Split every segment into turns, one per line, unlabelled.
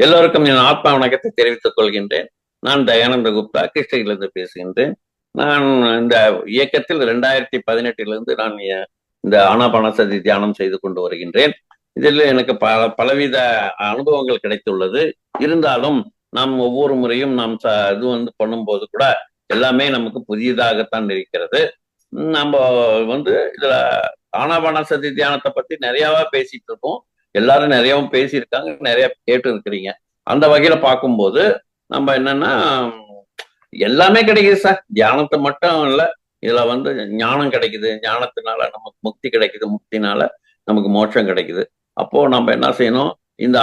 எல்லோருக்கும் என் ஆத்மா வணக்கத்தை தெரிவித்துக் கொள்கின்றேன். நான் தயானந்த குப்தா கிருஷ்ணகிரியிலிருந்து பேசுகின்றேன். நான் இந்த இயக்கத்தில் 2018 நான் இந்த ஆனாபானசதி தியானம் செய்து கொண்டு வருகின்றேன். இதில் எனக்கு பலவித அனுபவங்கள் கிடைத்துள்ளது. இருந்தாலும் நாம் ஒவ்வொரு முறையும் நாம் இது பண்ணும்போது கூட எல்லாமே நமக்கு புதியதாகத்தான் இருக்கிறது. நம்ம இதுல ஆனாபானசதி தியானத்தை பத்தி நிறையவா பேசிட்டு இருக்கோம். எல்லாரும் நிறையவும் பேசியிருக்காங்க, நிறைய கேட்டு இருக்கிறீங்க. அந்த வகையில பார்க்கும்போது நம்ம என்னன்னா எல்லாமே கிடைக்குது சார். தியானத்தை மட்டும் இல்ல, இதுல ஞானம் கிடைக்குது, ஞானத்தினால நமக்கு முக்தி கிடைக்குது, முக்தினால நமக்கு மோட்சம் கிடைக்குது. அப்போ நம்ம என்ன செய்யணும், இந்த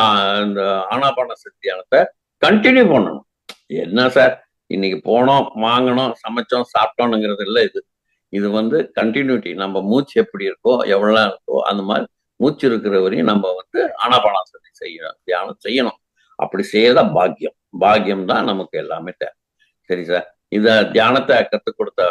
ஆனாபானசதி தியானத்தை கண்டினியூ பண்ணணும். என்ன சார் இன்னைக்கு போனோம், வாங்கணும், சமைச்சோம், சாப்பிட்டோம்ங்கிறது இல்லை. இது கண்டினியூட்டி. நம்ம மூச்சு எப்படி இருக்கோ, எவ்வளவு இருக்கோ அந்த மாதிரி மூச்சு இருக்கிற வரையும் நம்ம ஆனாபானசதி செய்யணும், தியானம் செய்யணும். அப்படி செய்யறதா பாக்கியம். பாக்கியம் தான் நமக்கு எல்லாமே தேவை. சரி சார், இத தியானத்தை கற்றுக் கொடுத்த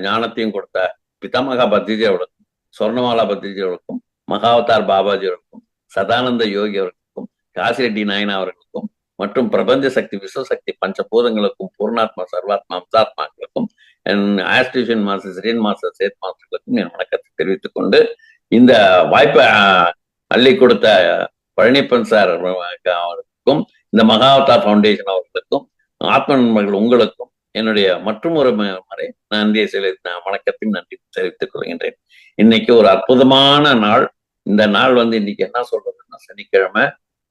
ஞானத்தையும் கொடுத்த பிதாமகா பத்ரிஜி அவர்களுக்கும், சொர்ணமாலா பத்ரிஜி அவர்களுக்கும், மகாவதார் பாபாஜி அவர்களுக்கும், சதானந்த யோகி அவர்களுக்கும், காசிரெட்டி நாயனா அவர்களுக்கும் மற்றும் பிரபஞ்ச சக்தி விஸ்வசக்தி பஞ்சபூதங்களுக்கும் பூர்ணாத்மா சர்வாத்மா அம்சாத்மாக்களுக்கும் ஆஸ்ட்ரிஷன் மாஸ்டர் சிரியன் மாஸ்டர் சேத் மாஸ்டர்களுக்கும் என் வணக்கத்தை தெரிவித்துக் கொண்டு இந்த வாய்ப்பை அள்ளி கொடுத்த பழனிப்பன் சார் அவர்களுக்கும், இந்த மகாவதார் ஃபவுண்டேஷன் அவர்களுக்கும், ஆத்ம நண்பர்கள் உங்களுக்கும் என்னுடைய மற்றும் ஒரு முறை நன்றியை வணக்கத்தையும் நன்றி தெரிவித்துக் கொள்கின்றேன். இன்னைக்கு ஒரு அற்புதமான நாள். இந்த நாள் இன்னைக்கு என்ன சொல்றதுன்னா சனிக்கிழமை,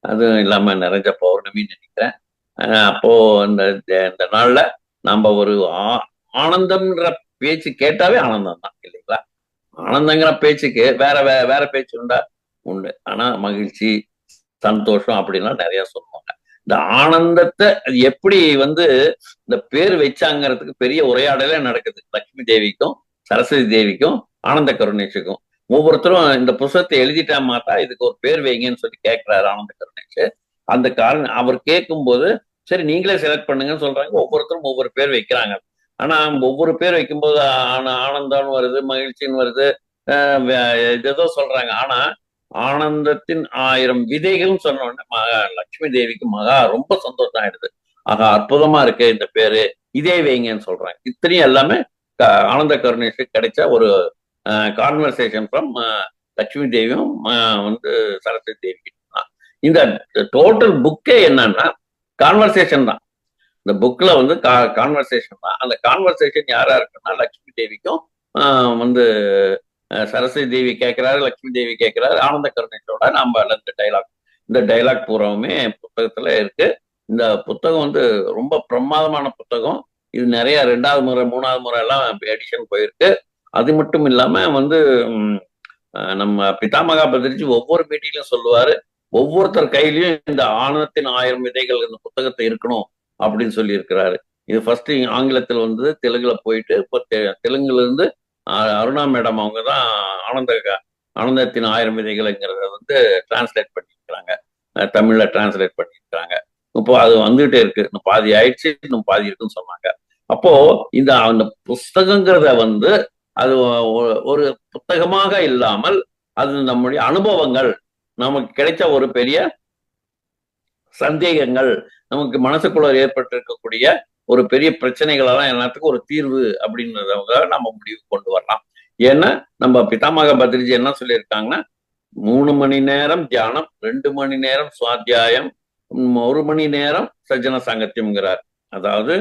அதுவும் இல்லாம நிறைஞ்ச பௌர்ணமின்னு நினைக்கிறேன். அப்போ இந்த நாள்ல நம்ம ஒரு ஆனந்தம்ன்ற பேச்சு கேட்டாவே ஆனந்தம் தான் இல்லைங்களா? ஆனந்தங்கிற பேச்சுக்கு வேற பேச்சு உண்டா? உண்டு. ஆனா மகிழ்ச்சி, சந்தோஷம் அப்படின்லாம் நிறைய சொல்லுவாங்க. இந்த ஆனந்தத்தை எப்படி இந்த பேர் வச்சாங்கிறதுக்கு பெரிய உரையாடலே நடக்குது. லட்சுமி தேவிக்கும் சரஸ்வதி தேவிக்கும் ஆனந்த கருணேஷுக்கும். ஒவ்வொருத்தரும் இந்த புத்தகத்தை எழுதிட்டா மாட்டா இதுக்கு ஒரு பேர் வைங்கன்னு சொல்லி கேட்கிறாரு ஆனந்த கருணேஷ். அந்த காரணம் அவர் கேட்கும் போது சரி நீங்களே செலக்ட் பண்ணுங்கன்னு சொல்றாங்க. ஒவ்வொருத்தரும் ஒவ்வொரு பேர் வைக்கிறாங்க. ஆனா ஒவ்வொரு பேர் வைக்கும்போது ஆனந்தம்னு வருது, மகிழ்ச்சின்னு வருது, ஏதோ சொல்றாங்க. ஆனா ஆனந்தத்தின் 1000 விதைகள் சொன்ன உடனே லட்சுமி தேவிக்கு ரொம்ப சந்தோஷம் ஆயிடுது. ஆகா அற்புதமா இருக்கு இந்த பேரு, இதே வைங்கன்னு சொல்றாங்க. இத்தனையும் எல்லாமே ஆனந்த கருணேஷுக்கு கிடைச்ச ஒரு கான்வர்சேஷன் ஃப்ரம் லட்சுமி தேவியும் சரஸ்வதி தேவி தான். இந்த டோட்டல் புக்கே என்னன்னா கான்வர்சேஷன் தான். இந்த புக்ல கான்வர்சேஷன் தான். அந்த கான்வர்சேஷன் யாரா இருக்குன்னா லட்சுமி தேவிக்கும் சரஸ்வதி தேவி கேட்கிறாரு, லட்சுமி தேவி கேட்கிறாரு, ஆனந்த கருணேஷோட நம்ம இந்த டைலாக் பூராவுமே புத்தகத்துல இருக்கு. இந்த புத்தகம் ரொம்ப பிரமாதமான புத்தகம். இது நிறைய 2வது முறை 3வது முறை எல்லாம் எடிஷன் போயிருக்கு. அது மட்டும் இல்லாம நம்ம பிதாமகா பத்ரிஜி ஒவ்வொரு மீட்டிங்லயும் சொல்லுவாரு, ஒவ்வொருத்தர் கையிலயும் இந்த ஆனந்தத்தின் 1000 விதைகள் இந்த புத்தகத்தை இருக்கணும் அப்படின்னு சொல்லி இருக்கிறாரு. இது ஃபர்ஸ்ட் ஆங்கிலத்தில் தெலுங்குல போயிட்டு இப்போ தெலுங்குல இருந்து அருணா மேடம் அவங்க தான் ஆனந்தத்தின் 1000 விதைகள்ங்கிறத டிரான்ஸ்லேட் பண்ணியிருக்கிறாங்க, தமிழ்ல டிரான்ஸ்லேட் பண்ணியிருக்கிறாங்க. இப்போ அது வந்துகிட்டே இருக்கு. இன்னும் பாதி ஆயிடுச்சு, இன்னும் பாதி இருக்குன்னு சொன்னாங்க. அப்போ அந்த புஸ்தகங்கிறத அது ஒரு புத்தகமாக இல்லாமல் அது நம்முடைய அனுபவங்கள், நமக்கு கிடைச்ச ஒரு பெரிய சந்தேகங்கள், நமக்கு மனசுக்குள்ள ஏற்பட்டிருக்கக்கூடிய ஒரு பெரிய பிரச்சனைகளெல்லாம் எல்லாத்துக்கும் ஒரு தீர்வு அப்படின்றத நம்ம முடிவு கொண்டு வரலாம். ஏன்னா நம்ம பிதாமகா பத்ரிஜி என்ன சொல்லியிருக்காங்கன்னா 3 மணி நேரம் தியானம், 2 மணி நேரம் சுவாத்தியாயம், 1 மணி நேரம் சஜ்ஜன சாங்கத்தியம்ங்கிறார். அதாவது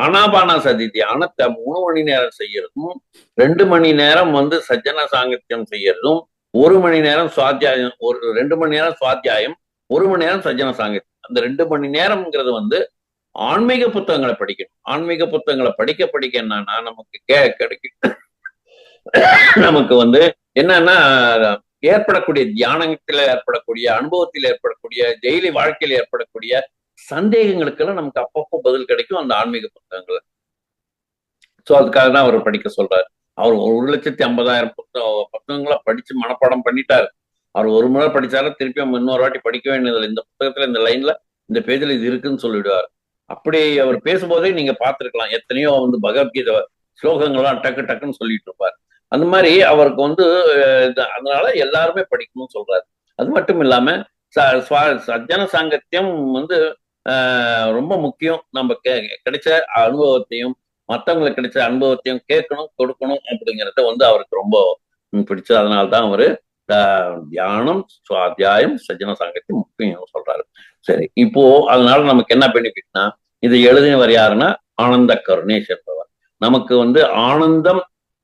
ஆனாபானசதி தியானத்தை 3 மணி நேரம் செய்யறதும், 2 மணி நேரம் சஜ்ஜன சாங்கத்தியம் செய்யறதும், 1 மணி நேரம் சுவாத்தியாயம், 2 மணி நேரம் சுவாத்தியாயம், 1 மணி நேரம் சஜ்ஜன சாங்கத்தியம். அந்த 2 மணி நேரம்ங்கிறது ஆன்மீக புத்தகங்களை படிக்கணும். ஆன்மீக புத்தகங்களை படிக்க என்னன்னா நமக்கு கிடைக்கும். நமக்கு என்னன்னா ஏற்படக்கூடிய தியானத்துல ஏற்படக்கூடிய அனுபவத்தில் ஏற்படக்கூடிய டெய்லி வாழ்க்கையில் ஏற்படக்கூடிய சந்தேகங்களுக்கெல்லாம் நமக்கு அப்பப்போ பதில் கிடைக்கும் அந்த ஆன்மீக புத்தகங்களை. சோ அதுக்காக தான் அவர் படிக்க சொல்றாரு. அவர் 1,50,000 புத்தகங்களை படிச்சு மனப்பாடம் பண்ணிட்டாரு. அவர் ஒரு முறை படிச்சாரு, திருப்பி இன்னொரு வாட்டி படிக்க வேண்டியதில்லை. இந்த புத்தகத்துல இந்த லைன்ல இந்த பேஜ்ல இது இருக்குன்னு சொல்லிடுவார். அப்படி அவர் பேசும்போதே நீங்க பார்த்திருக்கலாம், எத்தனையோ பகவத்கீதை ஸ்லோகங்கள்லாம் டக்கு டக்குன்னு சொல்லிட்டு இருப்பார். அந்த மாதிரி அவருக்கு அதனால எல்லாருமே படிக்கணும்னு சொல்றாரு. அது மட்டும் இல்லாம சஜ்ஜன சாங்கத்தியம் வந்து ரொம்ப முக்கியம். நம்ம கிடைச்ச அனுபவத்தையும் மற்றவங்களுக்கு கிடைச்ச அனுபவத்தையும் கேட்கணும், கொடுக்கணும் அப்படிங்கிறத வந்து அவருக்கு ரொம்ப பிடிச்சது. அதனால்தான் அவரு தியானம், சுவாத்தியாயம், சஜ்ஜன சாங்கத்தியம் முக்கியம் சொல்றாரு. சரி, இப்போ அதனால நமக்கு என்ன பெனிஃபிட்னா, இதை எழுதினவர் யாருன்னா ஆனந்த கருணேஷ் என்பவர். நமக்கு வந்து ஆனந்தம்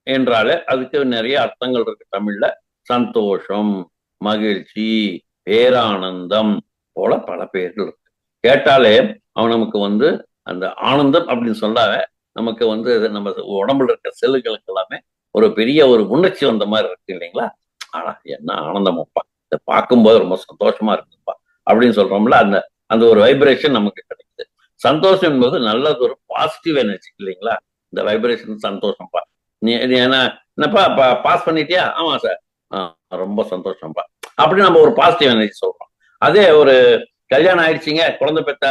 என்றாலே அதுக்கு நிறைய அர்த்தங்கள் இருக்கு தமிழ்ல. சந்தோஷம், மகிழ்ச்சி, பேரானந்தம் போல பல பேர்கள் இருக்கு. கேட்டாலே அவன் நமக்கு வந்து அந்த ஆனந்தம் அப்படின்னு சொல்லாத நமக்கு வந்து நம்ம உடம்புல இருக்க செல்லுகளுக்கு எல்லாமே ஒரு பெரிய ஒரு உணர்ச்சி வந்த மாதிரி இருக்கு இல்லைங்களா? ஆனா என்ன ஆனந்தமப்பா, இதை பார்க்கும்போது ரொம்ப சந்தோஷமா இருக்குப்பா அப்படின்னு சொல்றோம்ல, அந்த அந்த ஒரு வைப்ரேஷன் நமக்கு கிடைக்குது. சந்தோஷம் என்பது நல்லது, ஒரு பாசிட்டிவ் எனர்ஜி இல்லைங்களா? இந்த வைப்ரேஷன் சந்தோஷம்ப்பா. நீ என்ன என்னப்பா பாஸ் பண்ணிட்டியா? ஆமா சார். ரொம்ப சந்தோஷம்ப்பா அப்படி நம்ம ஒரு பாசிட்டிவ் எனர்ஜி சொல்றோம். அதே ஒரு கல்யாணம் ஆயிடுச்சுங்க, குழந்தை பெற்ற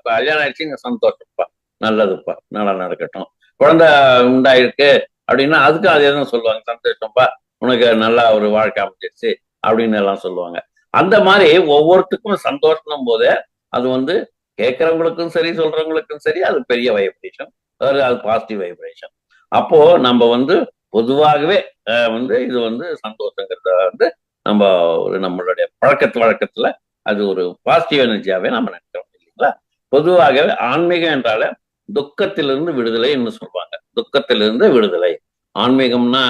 கல்யாணம் ஆயிடுச்சுங்க, சந்தோஷம்ப்பா, நல்லதுப்பா, நல்லா நடக்கட்டும். குழந்தை உண்டாயிருக்கு அப்படின்னா அதுக்கும் அதே தான் சொல்லுவாங்க, சந்தோஷம்ப்பா, உனக்கு நல்லா ஒரு வாழ்க்கை அமைச்சிருச்சு அப்படின்னு எல்லாம் சொல்லுவாங்க. அந்த மாதிரி ஒவ்வொருத்துக்கும் சந்தோஷம் போதே அது வந்து கேட்கறவங்களுக்கும் சரி சொல்றவங்களுக்கும் சரி அது பெரிய வைப்ரேஷன், அது பாசிட்டிவ் வைப்ரேஷன். அப்போ நம்ம வந்து பொதுவாகவே வந்து இது வந்து சந்தோஷங்கிறத வந்து நம்ம ஒரு நம்மளுடைய வழக்கத்துல அது ஒரு பாசிட்டிவ் எனர்ஜியாவே நம்ம நினைக்கிறோம் இல்லைங்களா? பொதுவாகவே ஆன்மீகம் என்றால துக்கத்திலிருந்து விடுதலை என்று சொல்லுவாங்க. துக்கத்திலிருந்து விடுதலை. ஆன்மீகம்னா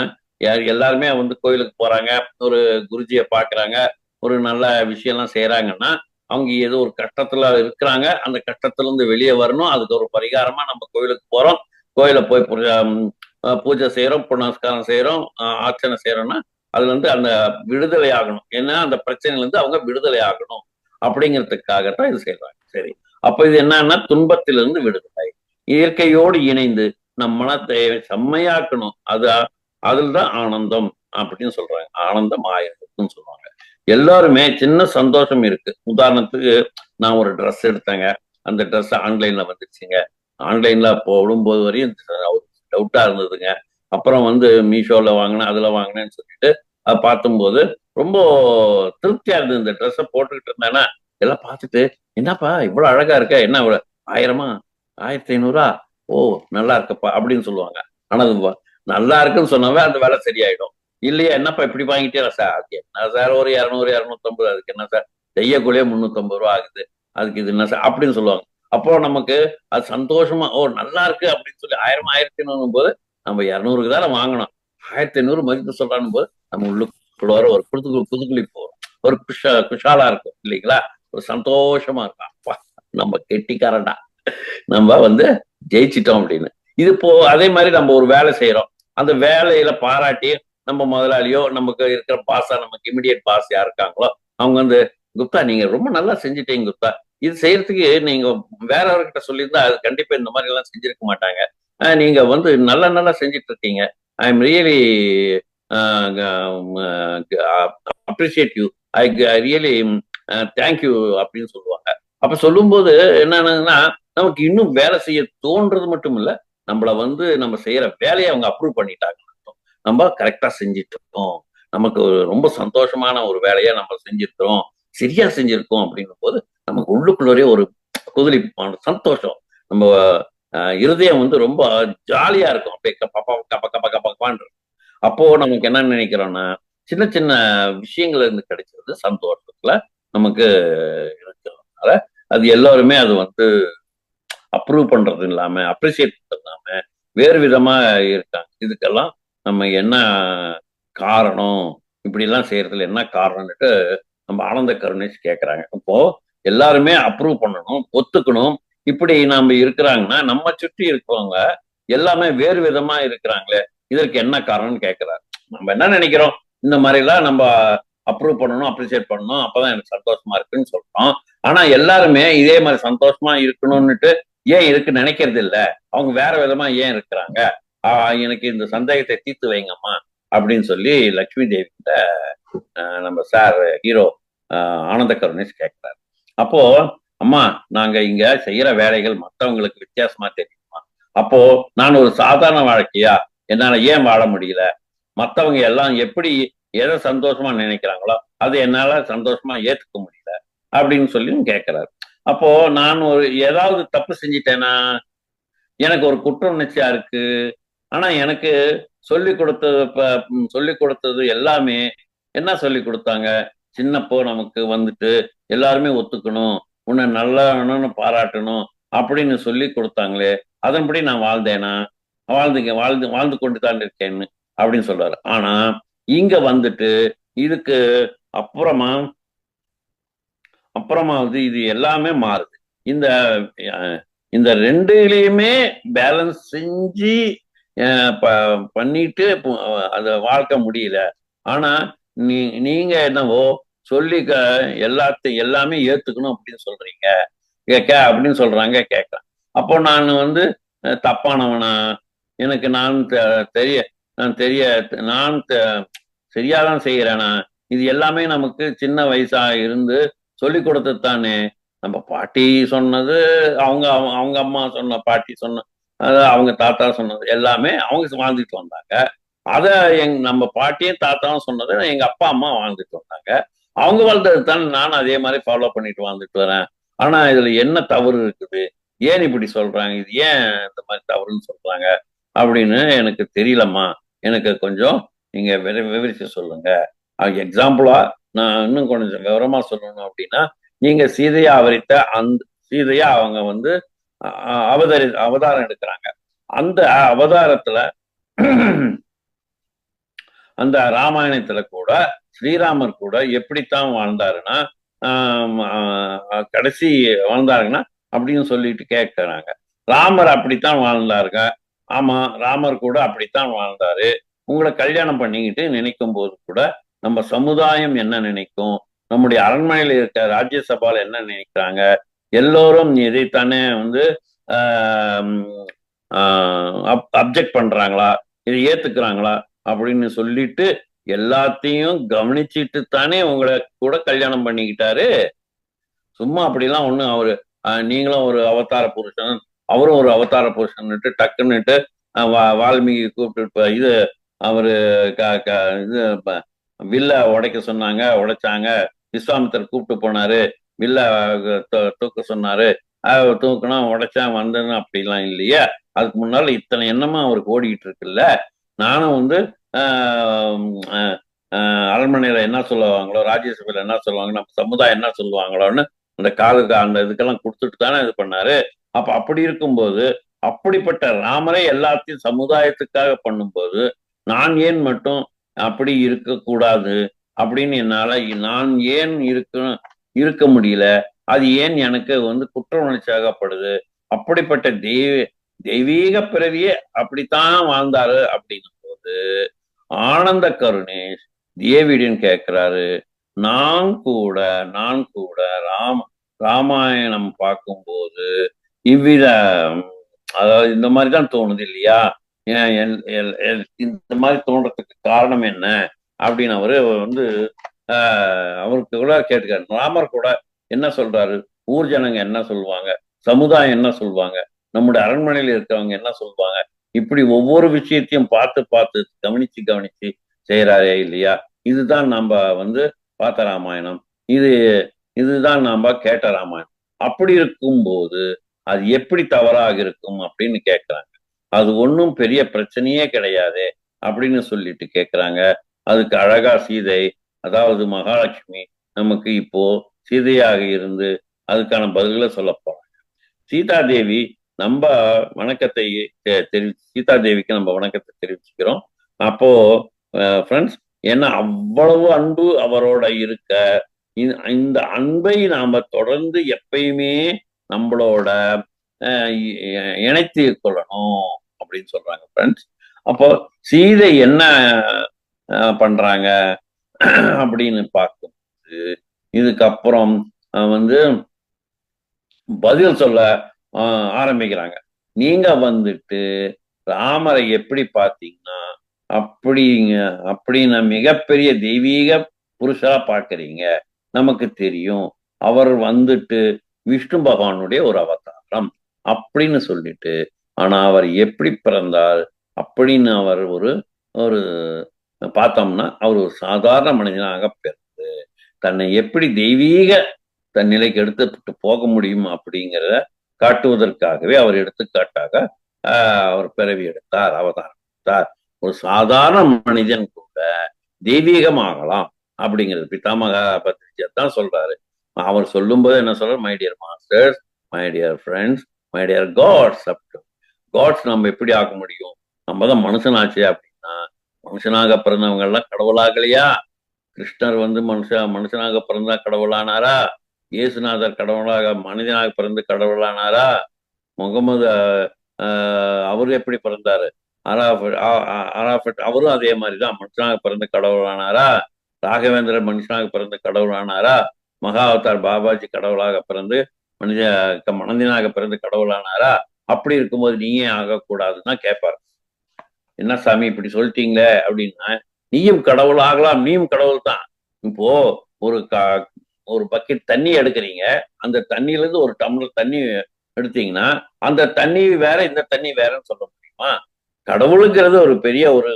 எல்லாருமே வந்து கோயிலுக்கு போறாங்க, ஒரு குருஜியை பாக்குறாங்க, ஒரு நல்ல விஷயம்லாம் செய்யறாங்கன்னா அவங்க ஏதோ ஒரு கஷ்டத்துல இருக்கிறாங்க, அந்த கஷ்டத்துல இருந்து வெளியே வரணும், அதுக்கு ஒரு பரிகாரமா நம்ம கோயிலுக்கு போறோம், கோயில போய் பூஜை செய்யறோம், புனஸ்காரம் செய்யறோம், அர்ச்சனை செய்யறோம்னா அதுல இருந்து அந்த விடுதலை ஆகணும், ஏன்னா அந்த பிரச்சனையில இருந்து அவங்க விடுதலை ஆகணும் அப்படிங்கிறதுக்காகத்தான் இது செய்யறாங்க. சரி, அப்ப இது என்னன்னா துன்பத்திலிருந்து விடுதலை, இயற்கையோடு இணைந்து நம் மனத்தை செம்மையாக்கணும், அதுல தான் ஆனந்தம் அப்படின்னு சொல்றாங்க. ஆனந்தம் ஆயிரத்துன்னு சொல்லுவாங்க. எல்லாருமே சின்ன சந்தோஷம் இருக்கு. உதாரணத்துக்கு நான் ஒரு ட்ரெஸ் எடுத்தேங்க, அந்த ட்ரெஸ் ஆன்லைன்ல வந்துருச்சுங்க. ஆன்லைன்ல போடும்போது வரையும் டவுட்டா இருந்ததுங்க. அப்புறம் வந்து மீஷோல வாங்கினேன், அதுல வாங்கினேன்னு சொல்லிட்டு அதை பார்த்தும்போது ரொம்ப திருப்தியா இருந்தது. இந்த ட்ரெஸ்ஸை போட்டுக்கிட்டு இருந்தேன்னா எல்லாம் பார்த்துட்டு, என்னப்பா இவ்வளவு அழகா இருக்க, என்ன 1000, 1500, ஓ நல்லா இருக்கப்பா அப்படின்னு சொல்லுவாங்க. ஆனா அது நல்லா இருக்குன்னு சொன்னாவே அந்த வேலை சரியாயிடும். இல்லையா, என்னப்பா இப்படி வாங்கிட்டே சார், அதுக்கு என்ன சார் ஒரு 200, 250, அதுக்கு என்ன சார் செய்யக்குள்ளே 350 ரூபா ஆகுது, அதுக்கு இது என்ன சார் அப்படின்னு சொல்லுவாங்க. அப்போ நமக்கு அது சந்தோஷமா, ஓ நல்லா இருக்கு அப்படின்னு சொல்லி 1000, 1500 போது நம்ம 200க்கு தானே வாங்கணும், 1500 மதிப்பு சொல்றான்னு போது நம்ம உள்ளுக்குள்ள ஒரு புதுக்குழி போறோம், ஒரு குஷாலா இருக்கும் இல்லைங்களா? ஒரு சந்தோஷமா இருக்கும், அப்பா நம்ம கெட்டிக்காரண்டா, நம்ம வந்து ஜெயிச்சிட்டோம் அப்படின்னு. இது அதே மாதிரி நம்ம ஒரு வேலை செய்யறோம், அந்த வேலையில பாராட்டி நம்ம முதலாளியோ நமக்கு இருக்கிற பாஸா, நமக்கு இமிடியட் பாஸ் யார் இருக்காங்களோ அவங்க வந்து, குப்தா நீங்க ரொம்ப நல்லா செஞ்சுட்டீங்க குப்தா, இது செய்யறதுக்கு நீங்க வேறவர்கிட்ட சொல்லியிருந்தா அது கண்டிப்பா இந்த மாதிரி எல்லாம் செஞ்சிருக்க மாட்டாங்க, நீங்க வந்து நல்லா செஞ்சுட்டு இருக்கீங்க, I am really appreciate you, I really thank you அப்படின்னு சொல்லுவாங்க. அப்ப சொல்லும்போது என்னன்னா நமக்கு இன்னும் வேலை செய்ய தோன்றது மட்டும் இல்ல, நம்மள வந்து நம்ம செய்யற வேலையை அவங்க அப்ரூவ் பண்ணிட்டாங்க, நம்ம கரெக்டா செஞ்சுட்டு இருக்கோம், நமக்கு ரொம்ப சந்தோஷமான ஒரு வேலையை நம்ம செஞ்சிருக்கிறோம், சரியா செஞ்சிருக்கோம் அப்படின்னும் போது நமக்கு உள்ளுக்குள்ளே ஒரு குதிரைப்பான சந்தோஷம், நம்ம இருதயம் வந்து ரொம்ப ஜாலியா இருக்கும், அப்படியே கப்ப. அப்போ நமக்கு என்ன நினைக்கிறோம்னா சின்ன சின்ன விஷயங்கள்ல இருந்து கிடைக்கிறது சந்தோஷத்துல நமக்கு இருக்கிறதுனால அது எல்லாருமே அது வந்து அப்ரூவ் பண்றது இல்லாம, அப்ரிசியேட் பண்றது இல்லாம வேறு விதமா இருக்காங்க. இதுக்கெல்லாம் நம்ம என்ன காரணம், இப்படி எல்லாம் செய்யறதுல என்ன காரணம்னுட்டு நம்ம ஆனந்த கருணேஷ் கேட்கறாங்க. இப்போ எல்லாருமே அப்ரூவ் பண்ணணும், ஒத்துக்கணும், இப்படி நாம இருக்கிறாங்கன்னா நம்ம சுற்றி இருக்கிறவங்க எல்லாமே வேறு விதமா இருக்கிறாங்களே, இதற்கு என்ன காரணம்னு கேட்கிறாரு. நம்ம என்ன நினைக்கிறோம், இந்த மாதிரி எல்லாம் நம்ம அப்ரூவ் பண்ணணும், அப்ரிசியேட் பண்ணணும், அப்பதான் எனக்கு சந்தோஷமா இருக்குன்னு சொல்றோம். ஆனா எல்லாருமே இதே மாதிரி சந்தோஷமா இருக்கணும்னுட்டு ஏன் இருக்கு நினைக்கிறது இல்ல, அவங்க வேற விதமா ஏன் இருக்கிறாங்க, எனக்கு இந்த சந்தேகத்தை தீர்த்து வைங்கம்மா அப்படின்னு சொல்லி லட்சுமி தேவி கிட்ட நம்ம சார் ஹீரோ ஆனந்த கருணேஷ் கேட்கிறாரு. அப்போ அம்மா நாங்க இங்க செய்யற வேலைகள் மற்றவங்களுக்கு வித்தியாசமா தெரியுமா, அப்போ நான் ஒரு சாதாரண வாழ்க்கையா என்னால ஏன் வாழ முடியல, மற்றவங்க எல்லாம் எப்படி எதை சந்தோஷமா நினைக்கிறாங்களோ அது என்னால சந்தோஷமா ஏத்துக்க முடியல, அப்படின்னு சொல்லி கேட்கிறாரு. அப்போ நான் ஒரு ஏதாவது தப்பு செஞ்சிட்டேனா, எனக்கு ஒரு குற்ற உணர்ச்சியா இருக்கு. ஆனா எனக்கு சொல்லிக் கொடுத்தது எல்லாமே என்ன சொல்லிக் கொடுத்தாங்க? சின்னப்போ நமக்கு வந்துட்டு எல்லாருமே ஒத்துக்கணும், உன்னை நல்லவன்னு பாராட்டணும் அப்படின்னு சொல்லி கொடுத்தாங்களே, அதன்படி நான் வாழ்ந்தேனா? வாழ்ந்து வாழ்ந்து கொண்டு தான் இருக்கேன்னு அப்படின்னு சொல்றாரு. ஆனா இங்க வந்துட்டு இதுக்கு அப்புறமா அப்புறமாவது இது எல்லாமே மாறுது. இந்த இந்த ரெண்டுலயுமே பேலன்ஸ் செஞ்சு பண்ணிட்டு அத வாழ்க்க முடியல. ஆனா நீங்க என்னவோ சொல்லி எல்லாமே ஏத்துக்கணும் அப்படின்னு சொல்றீங்க, அப்படின்னு சொல்றாங்க கேட்கலாம். அப்போ நான் வந்து தப்பானவனா? எனக்கு தெரிய நான் தெரிய நான் சரியாதான் செய்யறேனா? இது எல்லாமே நமக்கு சின்ன வயசா இருந்து சொல்லி கொடுத்தது தானே. நம்ம பாட்டி சொன்னது, அவங்க அவங்க அம்மா சொன்ன, பாட்டி சொன்ன, அதாவது அவங்க தாத்தா சொன்னது எல்லாமே அவங்க வாழ்ந்துட்டு வந்தாங்க. அத நம்ம பாட்டியும் தாத்தாவும் சொன்னதை எங்க அப்பா அம்மா வாழ்ந்துட்டு வந்தாங்க. அவங்க வாழ்ந்தது தானே நானும் அதே மாதிரி ஃபாலோ பண்ணிட்டு வாழ்ந்துட்டு வரேன். ஆனா இதுல என்ன தவறு இருக்குது? ஏன் இப்படி சொல்றாங்க? இது ஏன் இந்த மாதிரி தவறுன்னு சொல்றாங்க அப்படின்னு எனக்கு தெரியலம்மா. எனக்கு கொஞ்சம் நீங்க விவரிச்சு சொல்லுங்க. எக்ஸாம்பிளா நான் இன்னும் கொஞ்சம் விவரமா சொல்லணும் அப்படின்னா, நீங்க சீதையா அவங்க வந்து அவதாரம் எடுக்கிறாங்க. அந்த அவதாரத்துல அந்த ராமாயணத்துல கூட ஸ்ரீராமர் கூட எப்படித்தான் வாழ்ந்தாருன்னா, கடைசி வாழ்ந்தாருன்னா அப்படின்னு சொல்லிட்டு கேட்கிறாங்க. ராமர் அப்படித்தான் வாழ்ந்தாருங்க. ஆமா, ராமர் கூட அப்படித்தான் வாழ்ந்தாரு. உங்களை கல்யாணம் பண்ணிக்கிட்டு நினைக்கும் போது கூட நம்ம சமுதாயம் என்ன நினைக்கும், நம்முடைய அரண்மனையில் இருக்க ராஜ்யசபால என்ன நினைக்கிறாங்க, எல்லோரும் இதைத்தானே வந்து அப்ஜெக்ட் பண்றாங்களா, இதை ஏத்துக்கிறாங்களா அப்படின்னு சொல்லிட்டு எல்லாத்தையும் கவனிச்சிட்டு தானே உங்களை கூட கல்யாணம் பண்ணிக்கிட்டாரு. சும்மா அப்படிலாம் ஒண்ணும் அவரு நீங்களும் ஒரு அவதார புருஷன், அவரும் ஒரு அவதார புருஷன்னுட்டு டக்குன்னுட்டு வால்மீகி கூப்பிட்டு இது அவரு இது வில்ல உடைக்க சொன்னாங்க, உடைச்சாங்க. விஸ்வாமித்தர் கூப்பிட்டு போனாரு, வில்ல தூக்க சொன்னாரு, தூக்குனா உடைச்சான் வந்தேன்னு அப்படிலாம் இல்லையா? அதுக்கு முன்னால இத்தனை எண்ணமும் அவருக்கு ஓடிக்கிட்டு இருக்குல்ல. நானும் வந்து அரண்மனையில என்ன சொல்லுவாங்களோ, ராஜ்யசபையில என்ன சொல்லுவாங்க, நம்ம சமுதாயம் என்ன சொல்லுவாங்களோன்னு அந்த காலுக்கு அந்த இதுக்கெல்லாம் கொடுத்துட்டு தானே இது பண்ணாரு. அப்ப அப்படி இருக்கும்போது அப்படிப்பட்ட ராமரே எல்லாத்தையும் சமுதாயத்துக்காக பண்ணும்போது நான் ஏன் மட்டும் அப்படி இருக்கக்கூடாது அப்படின்னு என்னால நான் ஏன் இருக்க முடியல? அது ஏன் எனக்கு வந்து குற்ற உணர்ச்சியாகப்படுது? அப்படிப்பட்ட தெய்வீக பிறவியே அப்படித்தான் வாழ்ந்தாரு அப்படின்னும் போது ஆனந்த கருணேஷ் தேவிடன் கேட்கிறாரு, நான் கூட ராமாயணம் பார்க்கும்போது இவ்வித அதாவது இந்த மாதிரிதான் தோணுது இல்லையா? இந்த மாதிரி தோன்றதுக்கு காரணம் என்ன அப்படின்னு அவரு வந்து அவருக்கு கூட கேட்டுக்காரு. ராமர் கூட என்ன சொல்றாரு, ஊர் ஜனங்க என்ன சொல்லுவாங்க, சமுதாயம் என்ன சொல்லுவாங்க, நம்முடைய அரண்மனையில் இருக்கிறவங்க என்ன சொல்லுவாங்க, இப்படி ஒவ்வொரு விஷயத்தையும் பார்த்து பார்த்து கவனிச்சு செய்யறாரே இல்லையா? இதுதான் நம்ம வந்து பார்த்த ராமாயணம், இதுதான் நாம கேட்ட ராமாயணம். அப்படி இருக்கும்போது அது எப்படி தவறாக இருக்கும் அப்படின்னு கேட்கிறாங்க. அது ஒன்றும் பெரிய பிரச்சனையே கிடையாது அப்படின்னு சொல்லிட்டு கேட்கிறாங்க. அதுக்கு அழகா சீதை, அதாவது மகாலட்சுமி நமக்கு இப்போ சீதையாக இருந்து அதுக்கான பதில்களை சொல்ல போறாங்க. சீதாதேவி நம்ம வணக்கத்தை சீதாதேவிக்கு நம்ம வணக்கத்தை தெரிவிச்சுக்கிறோம். அப்போ ஃப்ரெண்ட்ஸ், ஏன்னா அவ்வளவு அன்பு அவரோட இருக்க, இந்த அன்பை நாம தொடர்ந்து எப்பயுமே நம்மளோட இணைத்து கொள்ளணும் அப்படின்னு சொல்றாங்க ஃப்ரெண்ட்ஸ். அப்போ சீதை என்ன பண்றாங்க அப்படின்னு பார்க்கும்போது இதுக்கப்புறம் வந்து பதில் சொல்ல ஆரம்பிக்கிறாங்க. நீங்க வந்துட்டு ராமரை எப்படி பார்த்தீங்கன்னா அப்படின்னு மிகப்பெரிய தெய்வீக புருஷரா பார்க்கறீங்க, நமக்கு தெரியும். அவர் வந்துட்டு விஷ்ணு பகவானுடைய ஒரு அவதாரம் அப்படின்னு சொல்லிட்டு, ஆனா அவர் எப்படி பிறந்தார் அப்படின்னு அவர் ஒரு ஒரு பார்த்தோம்னா அவர் ஒரு சாதாரண மனிதனாக பிறந்து தன்னை எப்படி தெய்வீக தன் நிலைக்கு எடுத்துட்டு போக முடியும் அப்படிங்கிறத காட்டுவதற்காகவே அவர் எடுத்துக்காட்டாக அவர் பிறவி எடுத்தார், அவதாரம் எடுத்தார். ஒரு சாதாரண மனிதன் கூட தெய்வீகமாகலாம் அப்படிங்கிறது பிதாமக பத்ரிஜியர் தான் சொல்றாரு. அவர் சொல்லும்போது என்ன சொல்றாரு? My dear masters, my dear friends, my dear gods. Gods நம்ம எப்படி ஆக முடியும்? நம்ம தான் மனுஷனாச்சு அப்படின்னா, மனுஷனாக பிறந்தவங்க எல்லாம் கடவுளாகலையா? கிருஷ்ணர் வந்து மனுஷனாக பிறந்தா கடவுளானாரா? இயேசுநாதர் கடவுளாக மனிதனாக பிறந்து கடவுளானாரா? முகமது அவரு எப்படி பிறந்தாரு? அவரும் அதே மாதிரிதான் மனுஷனாக பிறந்த கடவுளானாரா? ராகவேந்திரர் மனுஷனாக பிறந்த கடவுளானாரா? மகா அவதார் பாபாஜி கடவுளாக பிறந்து மனிதனாக பிறந்து கடவுளானாரா? அப்படி இருக்கும்போது நீயே ஆகக்கூடாதுன்னா கேட்பாரு. என்ன சாமி இப்படி சொல்லிட்டீங்களே அப்படின்னா, நீயும் கடவுள் ஆகலாம், நீயும் கடவுள் தான். இப்போ ஒரு பக்கெட் தண்ணி எடுக்கிறீங்க, அந்த தண்ணியில இருந்து ஒரு டம்ளர் தண்ணி எடுத்தீங்கன்னா அந்த தண்ணி வேற இந்த தண்ணி வேறன்னு சொல்ல முடியுமா? கடவுளுங்கிறது ஒரு பெரிய ஒரு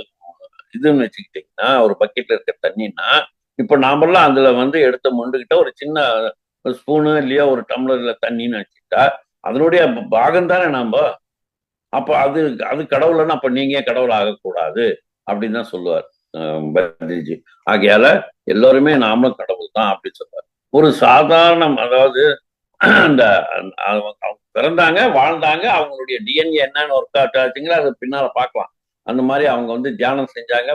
இதுன்னு வச்சுக்கிட்டீங்கன்னா, ஒரு பக்கெட்ல இருக்க தண்ணின்னா, இப்ப நாமெல்லாம் அதுல வந்து எடுத்து மொண்டுகிட்ட ஒரு சின்ன ஸ்பூனு இல்லையா ஒரு டம்ளர்ல தண்ணின்னு வச்சுக்கிட்டா அதனுடைய பாகம் தானே நாம. அப்ப அது அது கடவுள்னா அப்ப நீங்க கடவுள் ஆகக்கூடாது அப்படின்னு தான் சொல்லுவார் பத்ரிஜி. ஆகையால எல்லாருமே நாமளும் கடவுள் தான் அப்படின்னு சொல்லுவார். ஒரு சாதாரண, அதாவது அந்த பிறந்தாங்க, வாழ்ந்தாங்க, அவங்களுடைய டிஎன்ஏ என்னன்னு ஒர்க் அவுட் ஆச்சுங்களா அது பின்னால பார்க்கலாம். அந்த மாதிரி அவங்க வந்து தியானம் செஞ்சாங்க,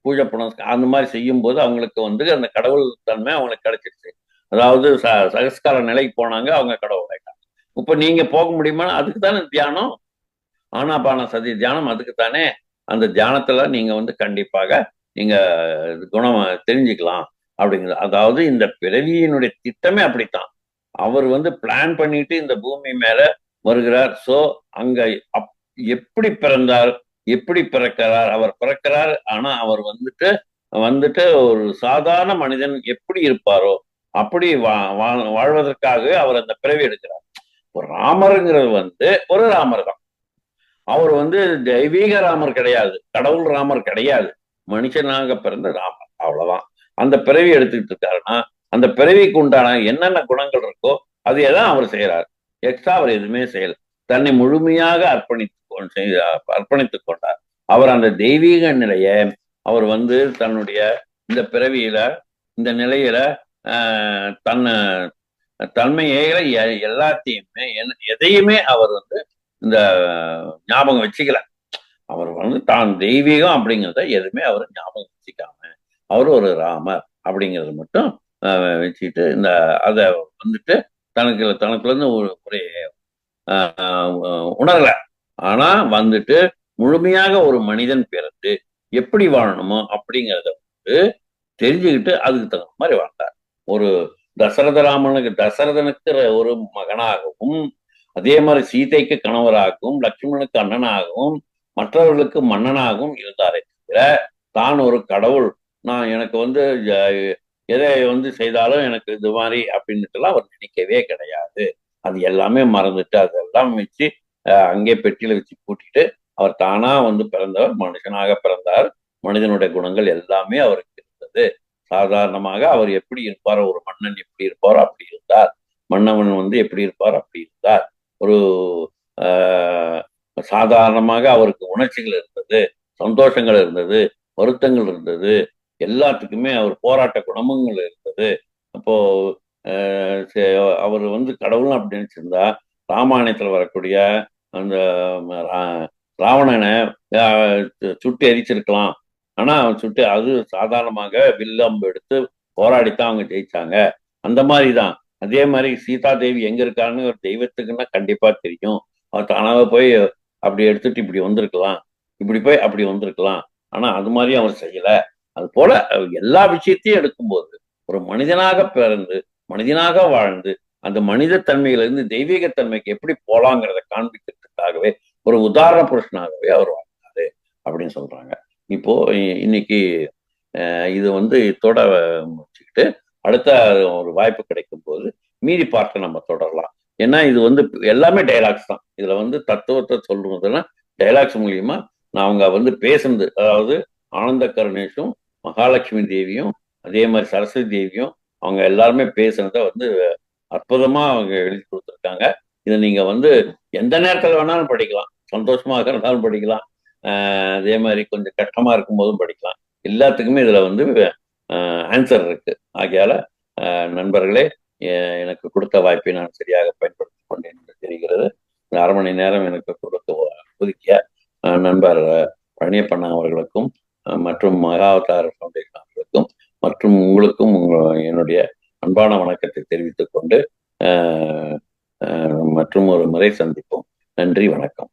பூஜை பண்ண அந்த மாதிரி செய்யும் போது அவங்களுக்கு வந்து அந்த கடவுள் தன்மை அவங்களுக்கு கிடைச்சிருச்சு. அதாவது சகஸ்கார நிலைக்கு போனாங்க, அவங்க கடவுள் ஆயிட்டாங்க. இப்ப நீங்க போக முடியுமா? அதுக்கு தானே தியானம், ஆனாபான சதி தியானம். அதுக்கு தானே அந்த தியானத்துல நீங்க வந்து கண்டிப்பாக நீங்க குணம் தெரிஞ்சுக்கலாம் அப்படிங்கிறது. அதாவது இந்த பிறவியினுடைய திட்டமே அப்படித்தான். அவர் வந்து பிளான் பண்ணிட்டு இந்த பூமி மேல வருகிறார். சோ அங்க எப்படி பிறந்தார், எப்படி பிறக்கிறார்? அவர் பிறக்கிறார், ஆனா அவர் வந்துட்டு ஒரு சாதாரண மனிதன் எப்படி இருப்பாரோ அப்படி வாழ்வதற்காகவே அவர் அந்த பிறவி எடுக்கிறார். ஒரு ராமருங்கிறது வந்து ஒரு ராமர் தான். அவர் வந்து தெய்வீக ராமர் கிடையாது, கடவுள் ராமர் கிடையாது, மனுஷனாக பிறந்த ராமர், அவ்வளவுதான். அந்த பிறவி எடுத்துக்கிட்டு இருக்காருன்னா அந்த பிறவிக்கு உண்டான என்னென்ன குணங்கள் இருக்கோ அதையெல்லாம் அவர் செய்யறாரு. எக்ஸ்ட்ரா அவர் எதுவுமே செய்யல. தன்னை முழுமையாக அர்ப்பணித்துக் கொண்டார். அவர் அந்த தெய்வீக நிலைய அவர் வந்து தன்னுடைய இந்த பிறவியில இந்த நிலையில தன்மையை எல்லாத்தையுமே எதையுமே அவர் வந்து இந்த ஞாபகம் வச்சுக்கல. அவர் வந்து தான் தெய்வீகம் அப்படிங்கிறத எதுவுமே அவர் ஞாபகம் வச்சுக்காம அவர் ஒரு ராமர் அப்படிங்கிறது மட்டும் வச்சுக்கிட்டு இந்த அதை வந்துட்டு தனக்குள்ள இருந்து ஒரு உணரல. ஆனா வந்துட்டு முழுமையாக ஒரு மனிதன் பிறந்து எப்படி வாழணுமோ அப்படிங்கிறத வந்து தெரிஞ்சுக்கிட்டு அதுக்கு தகுந்த மாதிரி வாழ்ந்தார். ஒரு தசரதனுக்கு ஒரு மகனாகவும், அதே மாதிரி சீதைக்கு கணவராகவும், லட்சுமணனுக்கு அண்ணனாகவும், மற்றவர்களுக்கு மன்னனாகவும் இருந்தாரே தவிர தான் ஒரு கடவுள், நான் எனக்கு வந்து எதை வந்து செய்தாலும் எனக்கு இது மாதிரி அப்படின்னுட்டுலாம் அவர் நினைக்கவே கிடையாது. அது எல்லாமே மறந்துட்டு அதெல்லாம் வச்சு அங்கே பெட்டியில வச்சு பூட்டிட்டு அவர் தானா வந்து பிறந்தவர், மனுஷனாக பிறந்தார். மனிதனுடைய குணங்கள் எல்லாமே அவருக்கு இருந்தது. சாதாரணமாக அவர் எப்படி இருப்பாரோ, ஒரு மன்னன் எப்படி இருப்பாரோ அப்படி இருந்தார். மன்னவன் வந்து எப்படி இருப்பார் அப்படி இருந்தார். ஒரு சாதாரணமாக அவருக்கு உணர்ச்சிகள் இருந்தது, சந்தோஷங்கள் இருந்தது, வருத்தங்கள் இருந்தது, எல்லாத்துக்குமே அவர் போராட்ட குணமுங்கள் இருந்தது. அப்போ அவர் வந்து கடவுள் அப்படி நினைச்சிருந்தா ராமாயணத்துல வரக்கூடிய அந்த ராவணனை சுட்டு எரிச்சிருக்கலாம். ஆனா அவன் சுட்டு அது சாதாரணமாக வில்லம்பு எடுத்து போராடித்தான் அவங்க ஜெயிச்சாங்க. அந்த மாதிரிதான். அதே மாதிரி சீதா தேவி எங்க இருக்கான்னு ஒரு தெய்வத்துக்குன்னா கண்டிப்பா தெரியும். அவர் தானாக போய் அப்படி எடுத்துட்டு இப்படி வந்திருக்கலாம், இப்படி போய் அப்படி வந்திருக்கலாம். ஆனா அது மாதிரி அவர் செய்யல. அது போல எல்லா விஷயத்தையும் எடுக்கும்போது ஒரு மனிதனாக பிறந்து மனிதனாக வாழ்ந்து அந்த மனித தன்மையில இருந்து தெய்வீகத்தன்மைக்கு எப்படி போலாங்கிறத காண்பிக்கிறதுக்காகவே ஒரு உதாரண புருஷனாகவே அவர் வாழ்ந்தாரு அப்படின்னு சொல்றாங்க. இப்போ இன்னைக்கு இது வந்து இதோட முடிச்சுக்கிட்டு அடுத்த ஒரு வாய்ப்பு கிடைக்கும் போது மீதி பார்க்க நம்ம தொடரலாம். ஏன்னா இது வந்து எல்லாமே டைலாக்ஸ் தான். இதுல வந்து தத்துவத்தை சொல்றதுன்னா டைலாக்ஸ் மூலியமா நான் அவங்க வந்து பேசுனது, அதாவது ஆனந்த கருணேஷும் மகாலட்சுமி தேவியும் அதே மாதிரி சரஸ்வதி தேவியும் அவங்க எல்லாருமே பேசுனதை வந்து அற்புதமா அவங்க எழுதி கொடுத்துருக்காங்க. இதை நீங்க வந்து எந்த நேரத்துல வேணாலும் படிக்கலாம். சந்தோஷமா இருந்தாலும் படிக்கலாம். அதே மாதிரி கொஞ்சம் கஷ்டமா இருக்கும் போதும் படிக்கலாம். எல்லாத்துக்குமே இதுல வந்து ஆன்சர் இருக்கு. ஆகையால நண்பர்களே, எனக்கு கொடுத்த வாய்ப்பை நான் சரியாக பயன்படுத்திக் கொண்டேன் என்று தெரிகிறது. இந்த 1/2 மணி நேரம் எனக்கு கொடுக்க ஒதுக்கிய நண்பர் பழனியப்பண்ணா அவர்களுக்கும் மற்றும் மகாவதார் ஃபவுண்டேஷன் அவர்களுக்கும் மற்றும் உங்களுக்கும் என்னுடைய அன்பான வணக்கத்தை தெரிவித்துக் கொண்டு மற்றும் ஒரு முறை சந்திப்போம். நன்றி, வணக்கம்.